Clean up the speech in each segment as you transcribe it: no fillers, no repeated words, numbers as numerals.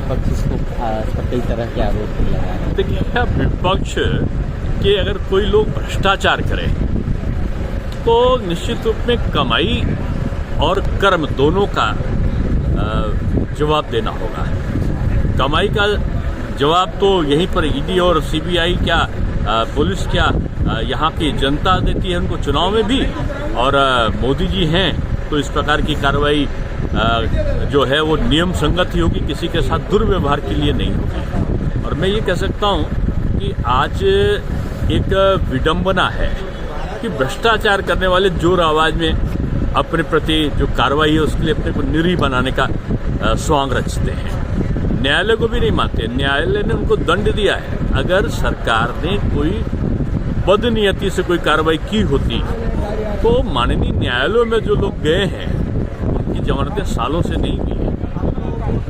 विपक्ष इसको कई तरह के आरोप लगा रहे हैं। देखिए, विपक्ष के अगर कोई लोग भ्रष्टाचार करें तो निश्चित रूप में कमाई और कर्म दोनों का जवाब देना होगा। कमाई का जवाब तो यहीं पर ईडी और सीबीआई क्या, पुलिस क्या, यहाँ की जनता देती है उनको चुनाव में भी, और मोदी जी हैं तो इस प्रकार की कार्रवाई जो है वो नियम संगत ही होगी, किसी के साथ दुर्व्यवहार के लिए नहीं होगी। और मैं ये कह सकता हूँ कि आज एक विडंबना है कि भ्रष्टाचार करने वाले जोर आवाज में अपने प्रति जो कार्रवाई है उसके लिए अपने को निरीह बनाने का स्वांग रचते हैं। न्यायालय को भी नहीं मानते। न्यायालय ने उनको दंड दिया है। अगर सरकार ने कोई बदनीयती से कोई कार्रवाई की होती तो माननीय न्यायालयों में जो लोग गए हैं उनकी जमानतें सालों से नहीं की है।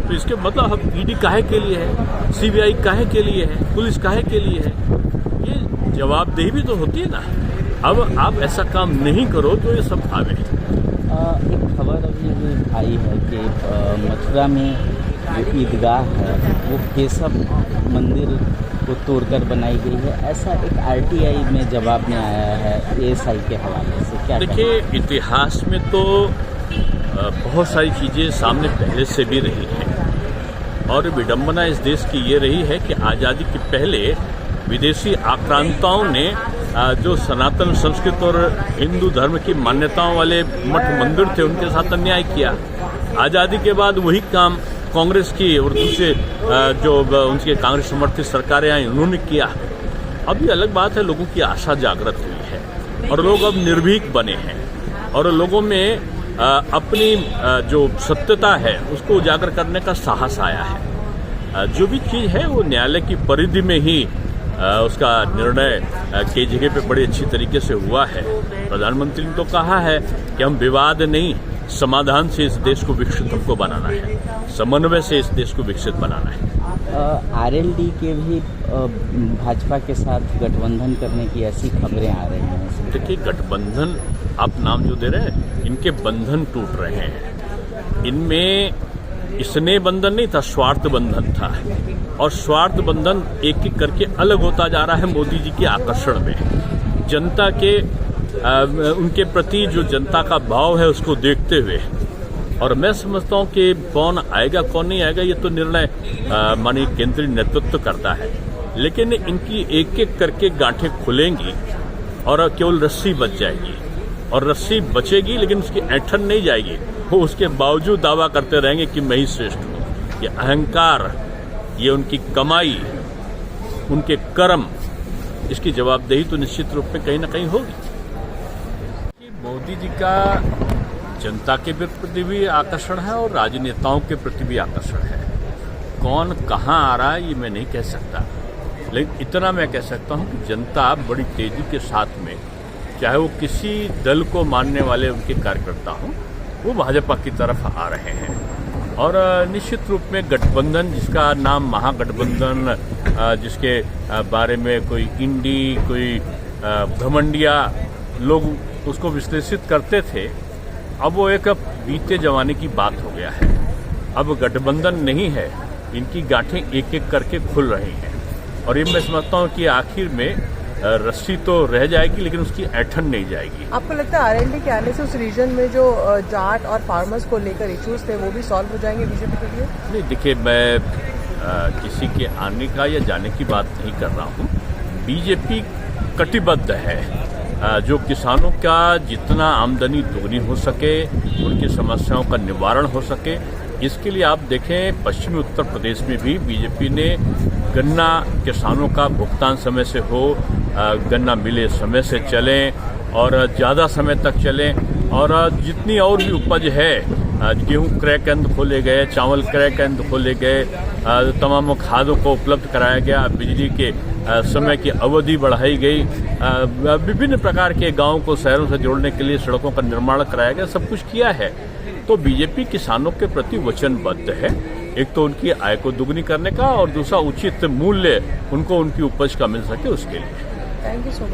तो इसके मतलब हम ईडी काहे के लिए है, सीबीआई काहे के लिए है, पुलिस काहे के लिए है, ये जवाबदेही भी तो होती है ना। अब आप ऐसा काम नहीं करो तो ये सब भावे। एक खबर अभी आई है कि मथुरा में जो ईदगाह है वो केशव मंदिर को तोड़कर बनाई गई है, ऐसा एक आरटीआई में जवाब में आया है एएसआई के हवाले से। क्या देखिए, इतिहास में तो बहुत सारी चीज़ें सामने पहले से भी रही हैं और विडंबना इस देश की ये रही है कि आज़ादी के पहले विदेशी आक्रांताओं ने जो सनातन संस्कृत और हिंदू धर्म की मान्यताओं वाले मठ मंदिर थे उनके साथ अन्याय किया। आज़ादी के बाद वही काम कांग्रेस की और दूसरे जो उनके कांग्रेस समर्थित सरकारें आई उन्होंने किया। अभी अलग बात है, लोगों की आशा जागृत हुई है और लोग अब निर्भीक बने हैं और लोगों में अपनी जो सत्यता है उसको उजागर करने का साहस आया है। जो भी चीज़ है वो न्यायालय की परिधि में ही उसका निर्णय कई जगह पे बड़ी अच्छी तरीके से हुआ है। प्रधानमंत्री ने तो कहा है कि हम विवाद नहीं, समाधान से इस देश को विकसित हमको बनाना है, समन्वय से इस देश को विकसित बनाना है। आरएलडी के भी भाजपा के साथ गठबंधन करने की ऐसी खबरें आ रही हैं। देखिए, गठबंधन आप नाम जो दे रहे हैं, इनके बंधन टूट रहे हैं। इनमें स्नेह बंधन नहीं था, स्वार्थ बंधन था और स्वार्थ बंधन एक एक करके अलग होता जा रहा है मोदी जी के आकर्षण में। जनता के उनके प्रति जो जनता का भाव है उसको देखते हुए, और मैं समझता हूँ कि कौन आएगा कौन नहीं आएगा ये तो निर्णय माननीय केंद्रीय नेतृत्व करता है, लेकिन इनकी एक एक करके गांठें खुलेंगी और केवल रस्सी बच जाएगी और रस्सी बचेगी लेकिन उसकी ऐंठन नहीं जाएगी। वो उसके बावजूद दावा करते रहेंगे कि मैं ही श्रेष्ठ हूँ। ये अहंकार, ये उनकी कमाई, उनके कर्म, इसकी जवाबदेही तो निश्चित रूप में कहीं ना कहीं होगी। मोदी जी का जनता के प्रति भी आकर्षण है और राजनेताओं के प्रति भी आकर्षण है। कौन कहाँ आ रहा है ये मैं नहीं कह सकता, लेकिन इतना मैं कह सकता हूँ कि जनता बड़ी तेजी के साथ में, चाहे वो किसी दल को मानने वाले उनके कार्यकर्ता हों, वो भाजपा की तरफ आ रहे हैं। और निश्चित रूप में गठबंधन, जिसका नाम महागठबंधन, जिसके बारे में कोई इंडी, कोई घमंडिया लोग उसको विश्लेषित करते थे, अब वो एक बीते जमाने की बात हो गया है। अब गठबंधन नहीं है, इनकी गांठें एक एक करके खुल रही हैं और ये मैं समझता हूँ कि आखिर में रस्सी तो रह जाएगी लेकिन उसकी ऐंठन नहीं जाएगी। आपको लगता है आरएलडी के आने से उस रीजन में जो जाट और फार्मर्स को लेकर इश्यूज थे वो भी सॉल्व हो जाएंगे बीजेपी के लिए? नहीं, देखिए, मैं किसी के आने का या जाने की बात नहीं कर रहा हूँ। बीजेपी कटिबद्ध है जो किसानों का जितना आमदनी दोगुनी हो सके, उनकी समस्याओं का निवारण हो सके, इसके लिए आप देखें पश्चिमी उत्तर प्रदेश में भी बीजेपी ने गन्ना किसानों का भुगतान समय से हो, गन्ना मिले समय से चलें और ज़्यादा समय तक चलें, और जितनी और भी उपज है, गेहूं क्रय केंद्र खोले गए, चावल क्रय केंद्र खोले गए, तमाम खादों को उपलब्ध कराया गया, बिजली के समय की अवधि बढ़ाई गई, विभिन्न प्रकार के गांवों को शहरों से जोड़ने के लिए सड़कों का निर्माण कराया गया, सब कुछ किया है। तो बीजेपी किसानों के प्रति वचनबद्ध है। एक तो उनकी आय को दुगनी करने का और दूसरा उचित मूल्य उनको उनकी उपज का मिल सके उसके लिए। Thank you so much.